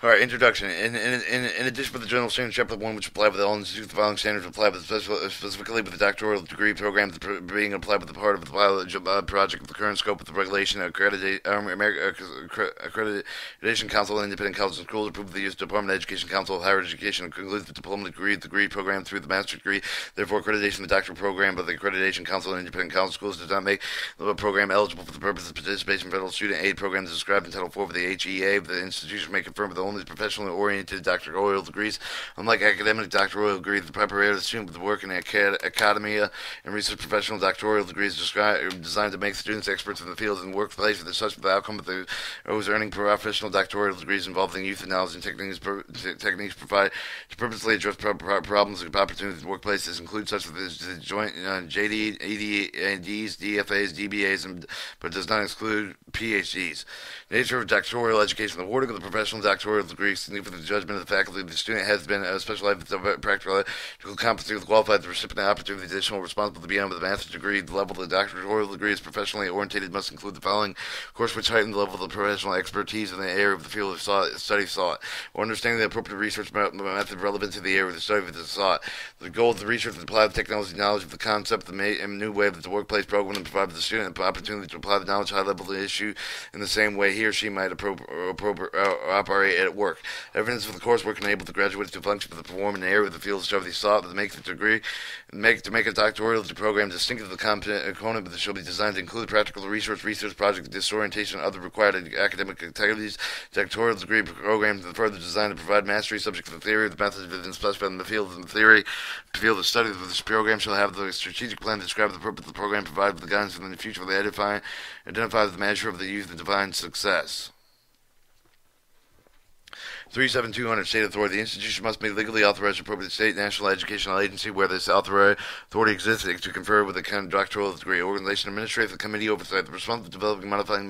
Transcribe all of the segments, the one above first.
All right, introduction. In addition to the general standard chapter 1, which apply with all institutes, the following standards apply with specifically with the doctoral degree program being applied with the part of the pilot project of the current scope of the regulation. Accreditation Council and Independent Colleges and Schools approve the use of the Department of Education Council of Higher Education concludes the diploma degree program through the master's degree. Therefore, accreditation of the doctoral program by the Accreditation Council and Independent College Schools does not make the program eligible for the purpose of participation in federal student aid programs described in Title 4 of the HEA. The institution may confirm with only professionally oriented doctoral degrees. Unlike academic doctoral degrees, the preparation of the student with work in academia and research professional doctoral degrees designed to make students experts in the fields and workplace with such the outcome of those earning professional doctoral degrees involving youth and knowledge and techniques provide to purposely address problems and opportunities in workplaces include such as the joint JD, EDs, DFAs, DBAs, but does not exclude PhDs. Nature of doctoral education: the awarding of the professional doctoral degree significant the judgment of the faculty. The student has been specialized with practical competency with qualified the recipient opportunity additional responsibility beyond the master's degree. The level of the doctoral degree is professionally orientated must include the following course which heighten the level of the professional expertise in the area of the field of study sought, or understanding the appropriate research method relevant to the area of the study of the sought. The goal of the research is to apply the technology knowledge of the concept, the new way of the workplace program, and provide the student an opportunity to apply the knowledge high level of the issue in the same way he or she might operate at work. Evidence of the coursework enables the graduates to function for the perform in the area of the field of study sought to make the degree to make a doctoral program distinctive of the component that shall be designed to include practical research project disorientation and other required academic activities. Doctoral degree programs are further designed to provide mastery subject to the theory of the methods within specified in the field of the theory field of study. This program shall have the strategic plan to describe the purpose of the program, provide the guidance in the future for the identify the measure of the youth and define success. 37200 State Authority. The institution must be legally authorized to appropriate state national educational agency where this authority exists to confer with a doctoral degree. Organization administrative committee oversight. The responsibility for developing, modifying,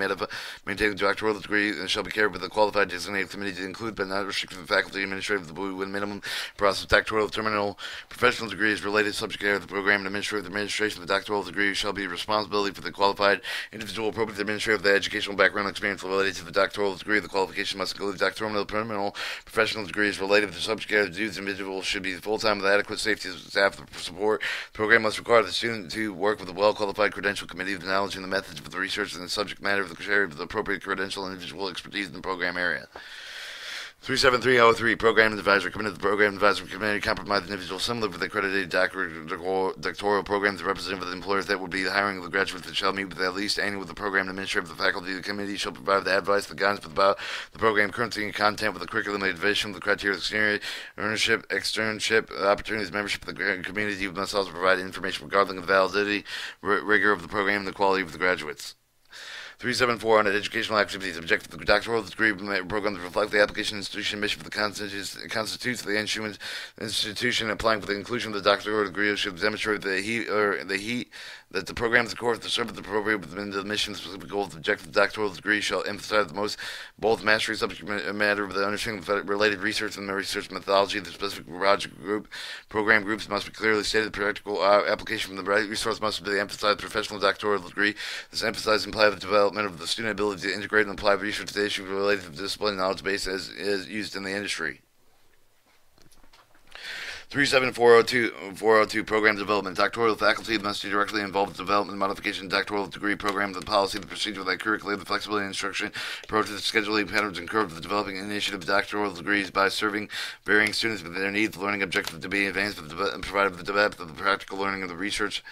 maintaining doctoral degree and shall be carried with a qualified designated committee to include but not restrict the faculty administrative the with minimum process. Doctoral terminal professional degree is related subject area of the program and administration of the doctoral degree shall be responsibility for the qualified individual appropriate administrator of the educational background experience related to the doctoral degree. The qualification must include doctoral terminal professional degrees related to the subject area of the individual should be full-time with adequate safety staff support. The program must require the student to work with a well-qualified credential committee with knowledge and the methods of the research and the subject matter of the area of the appropriate credential and individual expertise in the program area. 37303 Program Advisor. Committee of the Program Advisor Committee compromise individuals similar with the accredited doctoral program. The representative of the employers that will be the hiring of the graduates that shall meet with at least annual with the program administrator of the faculty. The committee shall provide the advice, the guidance about the program currency and content with the curriculum addition, the criteria of external ownership, externship, opportunities, membership of the community must also provide information regarding the validity, rigor of the program, and the quality of the graduates. 374 on educational activities. Objective of the doctoral degree program to reflect the application institution mission for the constitutes of the institution applying for the inclusion of the doctoral degree should demonstrate that the program, the course, the service, the program within the mission, specific goals, the objective of the doctoral degree shall emphasize the most both mastery subject matter of the understanding of related research and the research methodology. The specific project group program groups must be clearly stated. The practical application from the resource must be emphasized. Professional doctoral degree. This emphasizes and apply the development of the student ability to integrate and apply research to issues related to the discipline knowledge base as is used in the industry. 37402 Program Development. Doctoral faculty must be directly involved with the development and modification of doctoral degree program, the policy, the procedure, the curriculum, the flexibility, instruction, approach to the scheduling patterns and curve of the developing initiative of doctoral degrees by serving varying students with their needs, learning objectives to be advanced and provided with the depth of the practical learning of the research.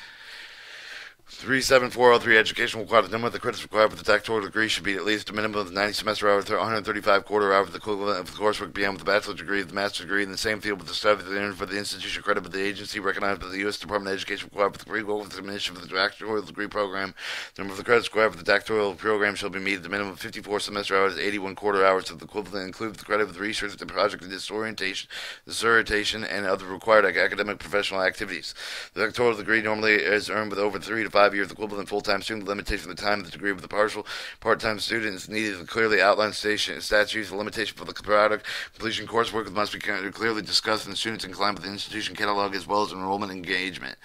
37403 Education required. The number of the credits required for the doctoral degree should be at least a minimum of 90 semester hours, 135 quarter hours, the equivalent of the coursework beyond with the bachelor's degree, the master's degree in the same field with the study for the institution credit with the agency recognized by the U.S. Department of Education required for the pre-goal examination for the doctoral degree program. The number of the credits required for the doctoral program shall be meted the minimum of 54 semester hours, 81 quarter hours of the equivalent, include the credit of the research, the project, the dissertation, and other required academic professional activities. The doctoral degree normally is earned with over 3 to 5 years equivalent full-time student. The limitation of the time of the degree of the partial part-time student is needed to clearly outline statutes. The limitation for the product completion coursework must be clearly discussed and the students inclined with the institution catalog as well as enrollment engagement.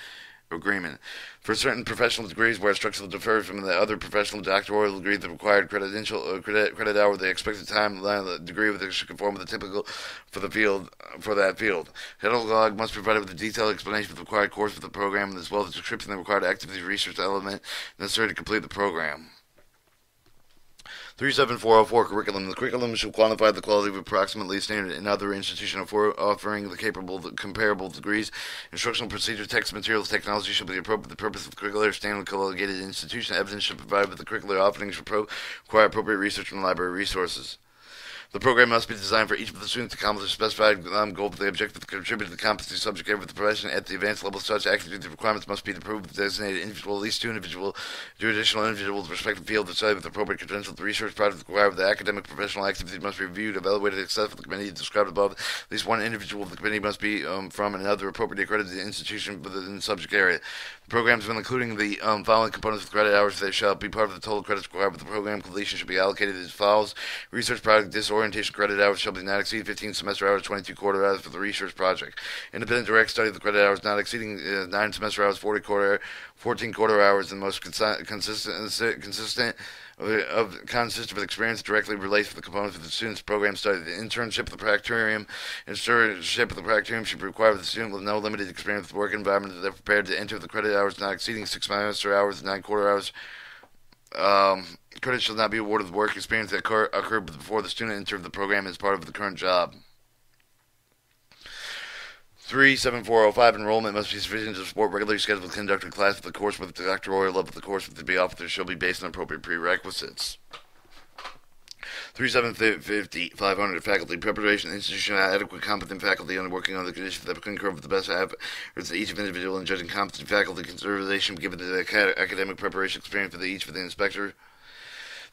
agreement. For certain professional degrees where instruction differs from the other professional doctoral degree, the required credit hour, the expected time, the degree with it should conform with the typical for that field. Catalog must provide with a detailed explanation of the required course for the program, as well as a description of the required activity research element necessary to complete the program. 37404 Curriculum. The curriculum should quantify the quality of approximately standard and other institution offering the comparable degrees. Instructional procedure, text materials, technology should be appropriate for the purpose of the curricular standard collegiated institution. Evidence should provide with the curricular offerings require appropriate research from library resources. The program must be designed for each of the students to accomplish a specified goal with the objective to contribute to the competency subject area of the profession at the advanced level. Such activity requirements must be approved with the designated individual, at least two additional individuals, respective field of study with appropriate credentials. The research project required with the academic professional activity must be reviewed, evaluated, and accepted for the committee described above. At least one individual of the committee must be from another appropriately accredited institution within the subject area. The programs, when including the following components of credit hours, they shall be part of the total credits required with the program. Completion should be allocated as follows. Research project disorientation credit hours shall be not exceed 15 semester hours, 22 quarter hours for the research project. Independent direct study of the credit hours not exceeding 9 semester hours, 14 quarter hours, and most consistent with experience directly relates to the components of the student's program study. The internship of the practicum should be required with the student with no limited experience with the work environment that they're prepared to enter the credit hours not exceeding 6 semester hours, 9 quarter hours. Credit shall not be awarded with work experience that occurred before the student entered the program as part of the current job. 37405 Enrollment must be sufficient to support regularly scheduled conducted class for the course with the doctoral level of the course with the be offered shall be based on appropriate prerequisites. 3750 500 Faculty preparation. Institution adequate competent faculty on working on the conditions that concur with the best efforts of each individual in judging competent faculty consideration given to the academic preparation experience for each of the inspector.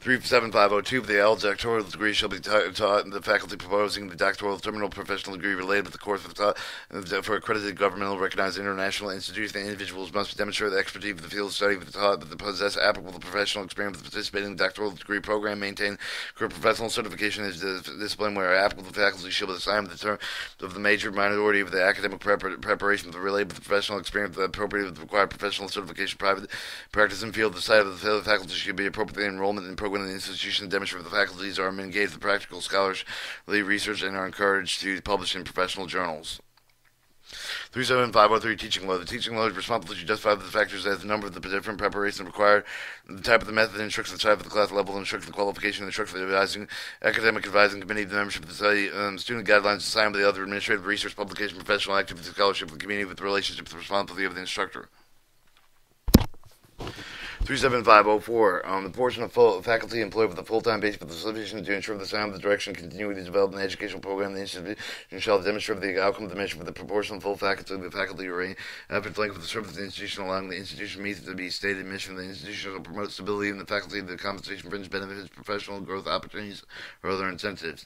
37502 The L doctoral degree shall be taught in the faculty proposing the doctoral terminal professional degree related with the course for accredited governmental recognized international institutions. The individuals must demonstrate the expertise of the field of study with the taught, but possess applicable professional experience with participating in the doctoral degree program, maintain professional certification as the discipline where applicable faculty shall be assigned with the term of the major minority of the academic preparation related with the professional experience that appropriate with the required professional certification. Private practice and field the side of the faculty should be appropriately enrollment in program. The institution demonstrate the faculties are engaged in practical scholarly research and are encouraged to publish in professional journals. 37503 Teaching Load. The teaching load is responsible to justify the factors as the number of the different preparations required, the type of the method, instruction, the type of the class level, instruction, the qualification, instruction, the advising, academic advising committee, the membership of the study, student guidelines assigned by the other administrative research, publication, professional activity, scholarship, the community with the relationship, the responsibility of the instructor. 37504 the portion of faculty employed with a full-time basis with the sufficient to ensure the sound of the direction continuing to develop an educational program. The institution shall demonstrate the outcome of the mission for the proportion of full faculty of the faculty array efforts length of the service of the institution allowing the institution meets to be stated mission. The institution shall promote stability in the faculty, the compensation, fringe benefits, professional growth opportunities, or other incentives.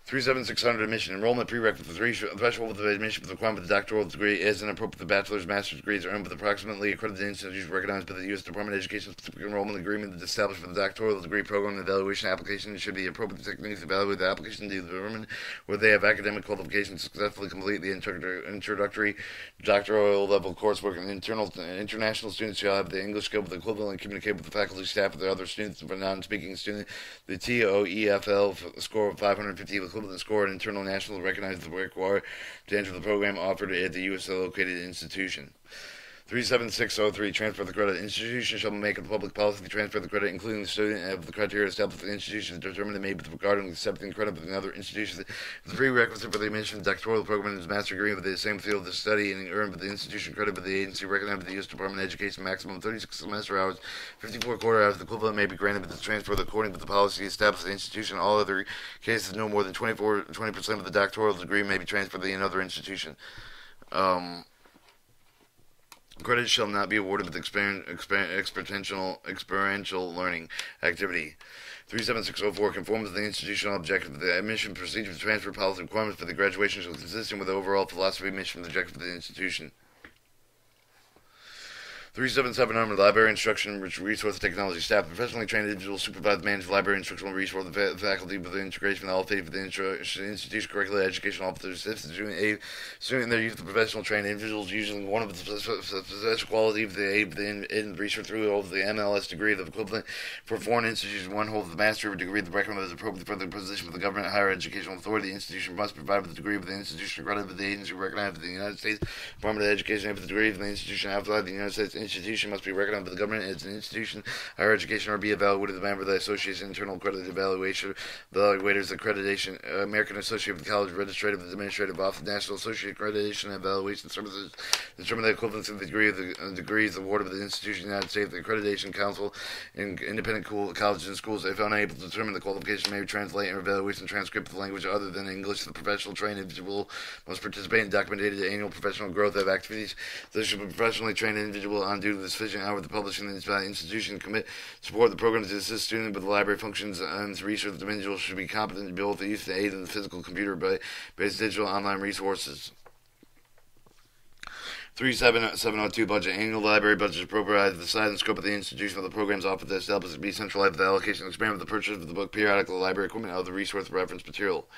37600 Admission. Enrollment prerequisite. The threshold of the admission for the requirement of the doctoral degree is inappropriate. The bachelor's, master's degrees are earned with approximately accredited institutions recognized by the U.S. Department of Education. Specific enrollment agreement is established for the doctoral degree program. The evaluation application should be appropriate techniques to evaluate the application to determine whether they have academic qualifications to successfully complete the introductory doctoral level coursework. And international students shall have the English skill with equivalent communicate with the faculty, staff, with the other students. For non-speaking student, the TOEFL score of 550 equivalent score and internal national recognized the required to enter the program offered at the U.S. located institution. 37603 Transfer the credit. Institution shall make a public policy to transfer the credit, including the student of the criteria established for the institution to determine made with regard to accepting credit with another institution. The prerequisite for the admission of the doctoral program is master degree with the same field of study and earned with the institution credit with the agency recognized by the U.S. Department of Education. Maximum 36 semester hours, 54 quarter hours. The equivalent may be granted with the transfer according to the policy established by the institution. All other cases, no more than 20% of the doctoral degree may be transferred to another institution. Credit shall not be awarded with experiential learning activity. 37604 conforms to the institutional objective. The admission procedure for transfer policy requirements for the graduation shall be consistent with the overall philosophy, mission, and objective of the institution. 377 Armored Library Instruction Resource Technology Staff. Professionally trained individuals supervise the management of library instructional resource faculty with the integration of the all faith of the institution curricular educational officers, student in their youth, the professional trained individuals using one of the special quality of the research through over the MLS degree of the equivalent for foreign institutions. One holds the master degree of the recommended as appropriate for the position of the government higher educational authority. The institution must provide with the degree of the institution accredited by the agency recognized by the United States Department of Education. If the degree of the institution outside the United States institution must be recognized by the government as an institution higher education or be evaluated as a member of the Association Internal Accredited Evaluation Evaluators Accreditation American Association of the College Registrative and Administrative Office National Associate Accreditation and Evaluation Services determine the equivalence of the degree of the degrees awarded by the institution of the United States. The Accreditation Council in independent colleges and schools, if unable to determine the qualification, may translate an evaluation transcript of the language other than English. The professional trained individual must participate in documented annual professional growth of activities. There should be professionally trained individual on due to the sufficient hour of the publishing institution commit support the program to assist students with the library functions and research. The individual should be competent to build the use and aid in the physical computer-based digital online resources. 37702 budget. Annual library budget is provided the size and scope of the institution of the programs offered to establish to be centralized the allocation and experiment with the purchase of the book, periodical library equipment, of the resource reference material.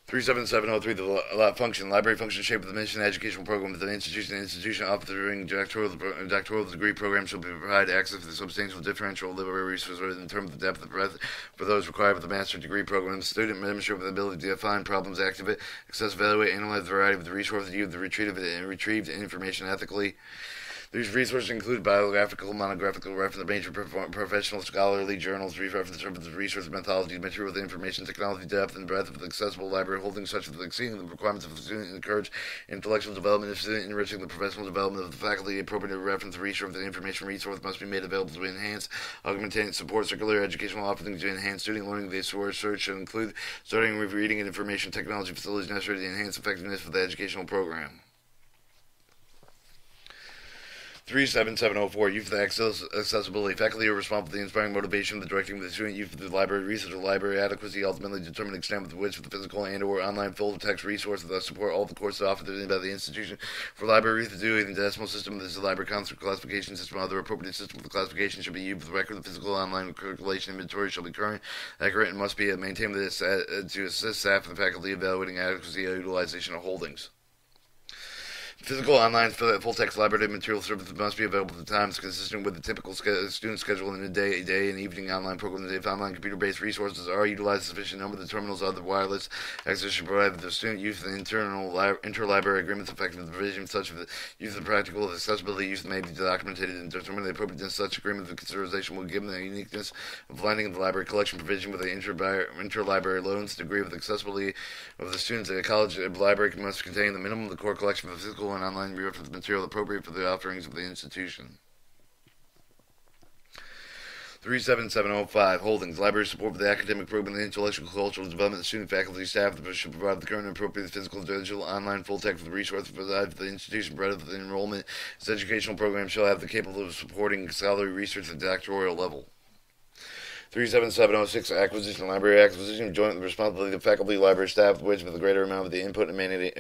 37703, the function. Library function shaped with the mission educational program of the institution offering doctoral degree program shall be provided access to the substantial differential library resources in terms of the depth and breadth for those required with the master degree program. The student demonstrate with the ability to define problems, activate, access, evaluate, analyze the variety of the resources, use the retrieved information ethically. These resources include biographical, monographical reference, major professional scholarly journals, reference services, resource methodology, material with information, technology, depth and breadth of the accessible library holdings such as exceeding the requirements of the student, encourage intellectual development of student, enriching the professional development of the faculty, appropriate reference research of the information resource must be made available to enhance, augment, and support circular educational offerings to enhance student learning. The source search should include starting with reading and information technology facilities necessary to enhance effectiveness of the educational program. 37704, Youth Accessibility. Faculty are responsible for the inspiring motivation, the directing of the student youth for the library research or library adequacy, ultimately determine the extent with which the physical and or online full-text resources that support all the courses offered by the institution. For library research, the decimal system, this is the library concept classification system. Other appropriate system for the classification should be used for the record. The physical online circulation inventory shall be current, accurate, and must be maintained with this to assist staff and faculty evaluating adequacy and utilization of holdings. Physical online full-text library material services must be available at times consistent with the typical student schedule in the day and evening online programs. If online computer-based resources are utilized, sufficient number of the terminals of the wireless access should provide the student use of the interlibrary agreements effective the provision such as the use of practical accessibility use may be documented and determine the appropriateness of such agreement. The consideration will give the uniqueness of blending of the library collection provision with the interlibrary loans. The degree of the accessibility of the students at a college library must contain the minimum of the core collection of the physical and online reference material appropriate for the offerings of the institution. 37705, Holdings. Library support for the academic program and the intellectual cultural development of student, faculty, staff should provide the current and appropriate physical, digital, online, full-text for the resources provided for the institution. Breadth of the enrollment. Its educational program shall have the capable of supporting scholarly research at the doctoral level. 37706, Acquisition. Library acquisition joint responsibility of faculty, library staff, which with a greater amount of the input emanating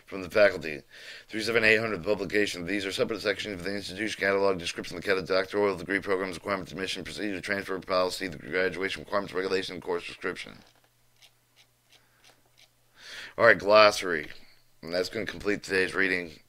from the faculty. 37800, Publication. These are separate sections of the institution catalog, description of the doctoral degree programs, requirements, admission, procedure, transfer policy, the graduation requirements, regulation, and course description. Alright, glossary. And that's going to complete today's reading.